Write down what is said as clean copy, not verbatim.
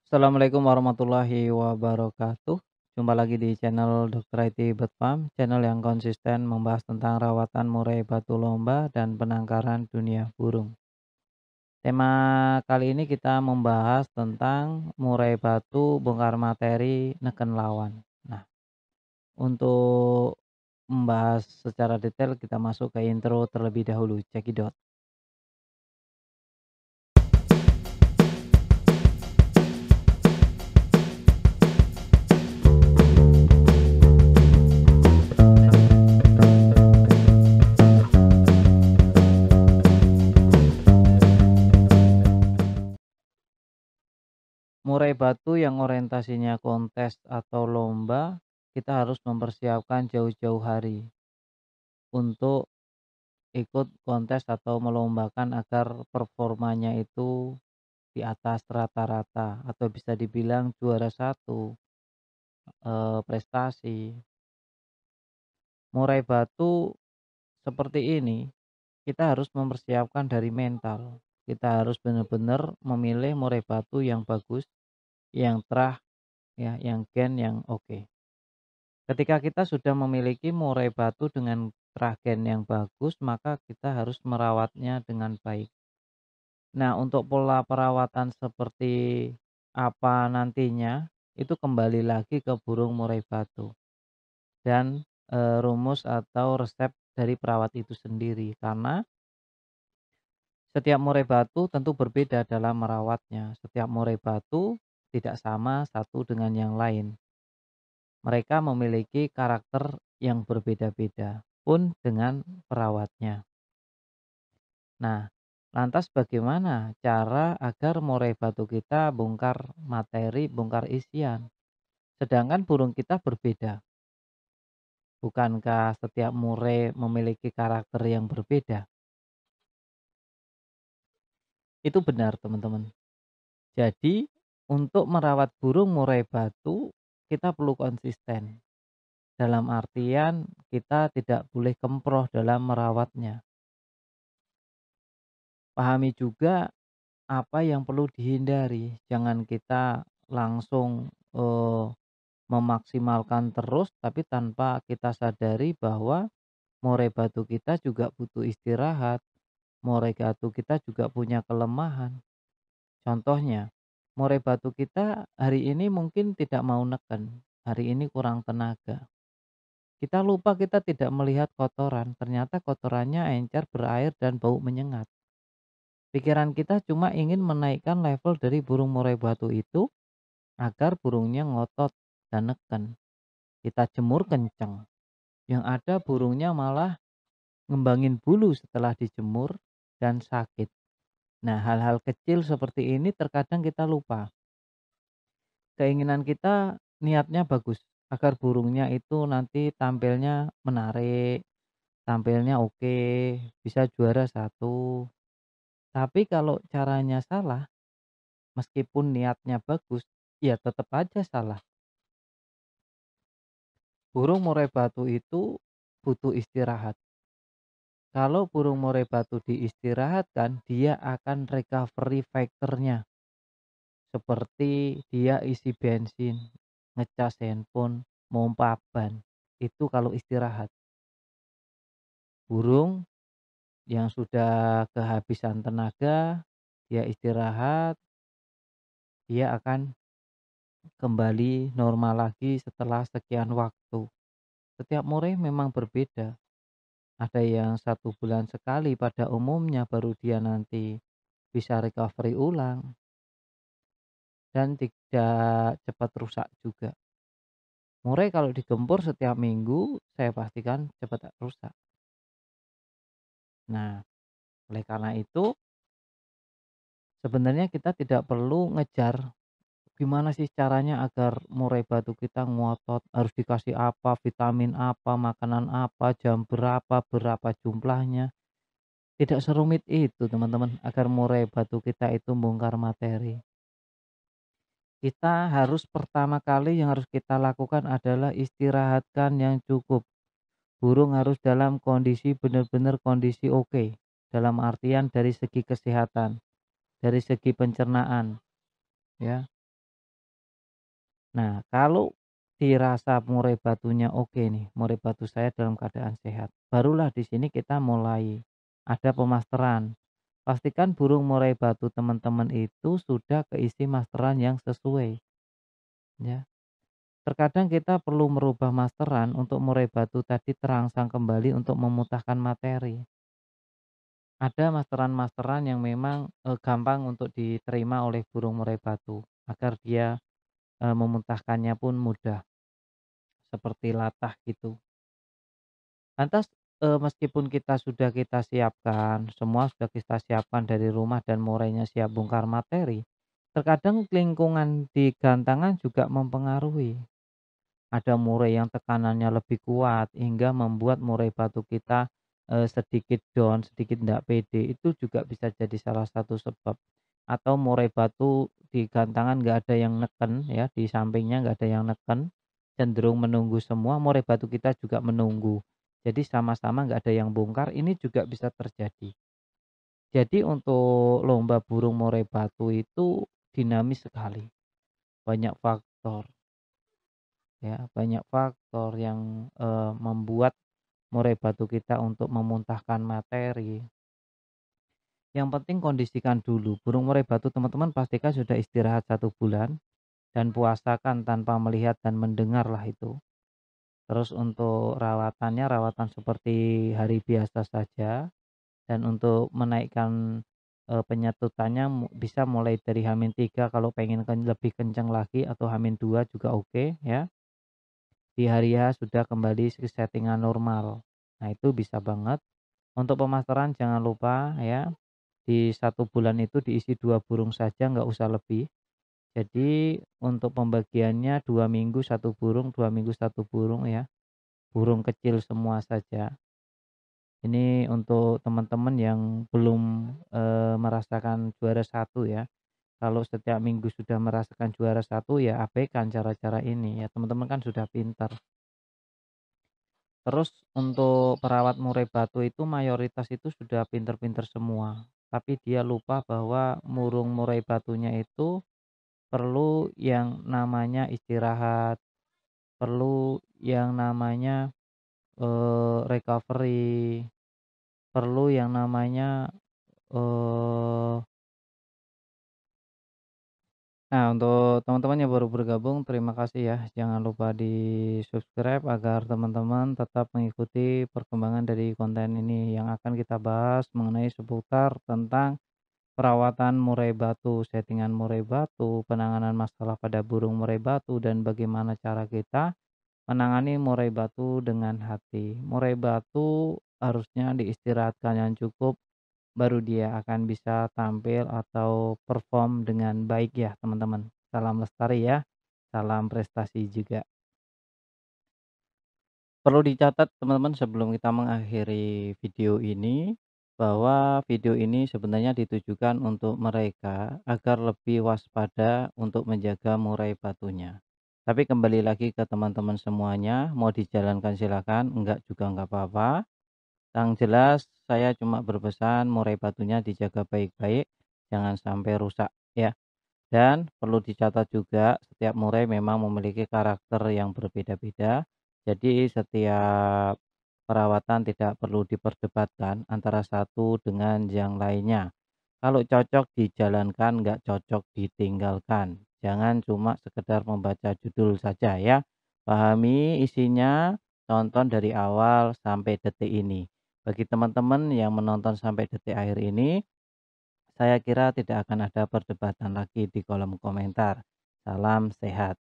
Assalamualaikum warahmatullahi wabarakatuh. Jumpa lagi di channel Dr. IT Bird channel yang konsisten membahas tentang rawatan murai batu lomba dan penangkaran dunia burung. Tema kali ini kita membahas tentang murai batu bongkar materi neken lawan. Nah, untuk membahas secara detail kita masuk ke intro terlebih dahulu. Cekidot. Murai batu yang orientasinya kontes atau lomba, kita harus mempersiapkan jauh-jauh hari untuk ikut kontes atau melombakan agar performanya itu di atas rata-rata atau bisa dibilang juara satu prestasi. Murai batu seperti ini kita harus mempersiapkan dari mental. Kita harus benar-benar memilih murai batu yang bagus, yang terah, ya, yang gen yang oke. Ketika kita sudah memiliki murai batu dengan terah gen yang bagus, maka kita harus merawatnya dengan baik. Nah, untuk pola perawatan seperti apa nantinya, itu kembali lagi ke burung murai batu dan, rumus atau resep dari perawat itu sendiri. Karena setiap murai batu tentu berbeda dalam merawatnya. Setiap murai batu tidak sama satu dengan yang lain. Mereka memiliki karakter yang berbeda-beda pun dengan perawatnya. Nah, lantas bagaimana cara agar murai batu kita bongkar materi, bongkar isian? Sedangkan burung kita berbeda. Bukankah setiap murai memiliki karakter yang berbeda? Itu benar, teman-teman. Jadi, untuk merawat burung murai batu, kita perlu konsisten. Dalam artian, kita tidak boleh kemproh dalam merawatnya. Pahami juga apa yang perlu dihindari. Jangan kita langsung memaksimalkan terus, tapi tanpa kita sadari bahwa murai batu kita juga butuh istirahat. Murai batu kita juga punya kelemahan. Contohnya, murai batu kita hari ini mungkin tidak mau neken, hari ini kurang tenaga. Kita lupa kita tidak melihat kotoran, ternyata kotorannya encer, berair, dan bau menyengat. Pikiran kita cuma ingin menaikkan level dari burung murai batu itu agar burungnya ngotot dan neken. Kita jemur kenceng. Yang ada burungnya malah ngembangin bulu setelah dijemur dan sakit. Nah, hal-hal kecil seperti ini terkadang kita lupa. Keinginan kita niatnya bagus agar burungnya itu nanti tampilnya menarik, tampilnya oke, bisa juara satu. Tapi kalau caranya salah, meskipun niatnya bagus, ya tetap aja salah. Burung murai batu itu butuh istirahat. Kalau burung murai batu diistirahatkan, dia akan recovery factornya. Seperti dia isi bensin, ngecas handphone, mompa ban. Itu kalau istirahat. Burung yang sudah kehabisan tenaga, dia istirahat, dia akan kembali normal lagi setelah sekian waktu. Setiap murai memang berbeda. Ada yang 1 bulan sekali pada umumnya baru dia nanti bisa recovery ulang dan tidak cepat rusak juga. Murai kalau digempur setiap minggu saya pastikan cepat rusak. Nah, oleh karena itu sebenarnya kita tidak perlu ngejar gimana sih caranya agar murai batu kita ngotot, harus dikasih apa, vitamin apa, makanan apa, jam berapa, berapa jumlahnya. Tidak serumit itu teman-teman agar murai batu kita itu bongkar materi. Kita harus pertama kali yang harus kita lakukan adalah istirahatkan yang cukup. Burung harus dalam kondisi benar-benar kondisi oke. Dalam artian dari segi kesehatan, dari segi pencernaan, ya. Nah, kalau dirasa murai batunya oke nih, murai batu saya dalam keadaan sehat, barulah di sini kita mulai ada pemasteran. Pastikan burung murai batu teman-teman itu sudah keisi masteran yang sesuai, ya. Terkadang kita perlu merubah masteran untuk murai batu tadi terangsang kembali untuk memutahkan materi. Ada masteran-masteran yang memang gampang untuk diterima oleh burung murai batu agar dia memuntahkannya pun mudah, seperti latah gitu. Lantas, meskipun kita siapkan, semua sudah kita siapkan dari rumah dan murainya siap bongkar materi, terkadang lingkungan di gantangan juga mempengaruhi. Ada murai yang tekanannya lebih kuat hingga membuat murai batu kita, sedikit down, sedikit ndak pede, itu juga bisa jadi salah satu sebab. Atau murai batu di gantangan nggak ada yang neken ya, di sampingnya nggak ada yang neken, cenderung menunggu semua, murai batu kita juga menunggu. Jadi sama-sama nggak ada yang bongkar, ini juga bisa terjadi. Jadi untuk lomba burung murai batu itu dinamis sekali, banyak faktor. Ya, banyak faktor yang, membuat murai batu kita untuk memuntahkan materi. Yang penting kondisikan dulu, burung murai batu teman-teman pastikan sudah istirahat 1 bulan dan puasakan tanpa melihat dan mendengar lah itu. Terus untuk rawatannya, rawatan seperti hari biasa saja dan untuk menaikkan, penyetutannya bisa mulai dari H-3 kalau pengen lebih kencang lagi atau H-2 juga oke ya. Di hari H sudah kembali settingan normal. Nah, itu bisa banget. Untuk pemasteran jangan lupa ya, di 1 bulan itu diisi 2 burung saja, nggak usah lebih. Jadi untuk pembagiannya 2 minggu 1 burung, 2 minggu 1 burung ya, burung kecil semua saja. Ini untuk teman-teman yang belum, merasakan juara satu ya. Kalau setiap minggu sudah merasakan juara satu ya abaikan cara-cara ini ya, teman-teman kan sudah pintar. Terus untuk perawat murai batu itu mayoritas itu sudah pinter-pinter semua, tapi dia lupa bahwa murung murai batunya itu perlu yang namanya istirahat, perlu yang namanya, recovery, perlu yang namanya, eee nah, untuk teman-teman yang baru bergabung, terima kasih ya. Jangan lupa di-subscribe agar teman-teman tetap mengikuti perkembangan dari konten ini yang akan kita bahas mengenai seputar tentang perawatan murai batu, settingan murai batu, penanganan masalah pada burung murai batu, dan bagaimana cara kita menangani murai batu dengan hati. Murai batu harusnya diistirahatkan yang cukup baru dia akan bisa tampil atau perform dengan baik ya teman-teman. Salam lestari ya, salam prestasi juga. Perlu dicatat teman-teman sebelum kita mengakhiri video ini, bahwa video ini sebenarnya ditujukan untuk mereka agar lebih waspada untuk menjaga murai batunya. Tapi kembali lagi ke teman-teman semuanya, mau dijalankan silakan, enggak juga enggak apa-apa. Yang jelas saya cuma berpesan murai batunya dijaga baik-baik, jangan sampai rusak ya. Dan perlu dicatat juga setiap murai memang memiliki karakter yang berbeda-beda. Jadi setiap perawatan tidak perlu diperdebatkan antara satu dengan yang lainnya. Kalau cocok dijalankan, nggak cocok ditinggalkan. Jangan cuma sekedar membaca judul saja ya. Pahami isinya, tonton dari awal sampai detik ini. Bagi teman-teman yang menonton sampai detik akhir ini, saya kira tidak akan ada perdebatan lagi di kolom komentar. Salam sehat.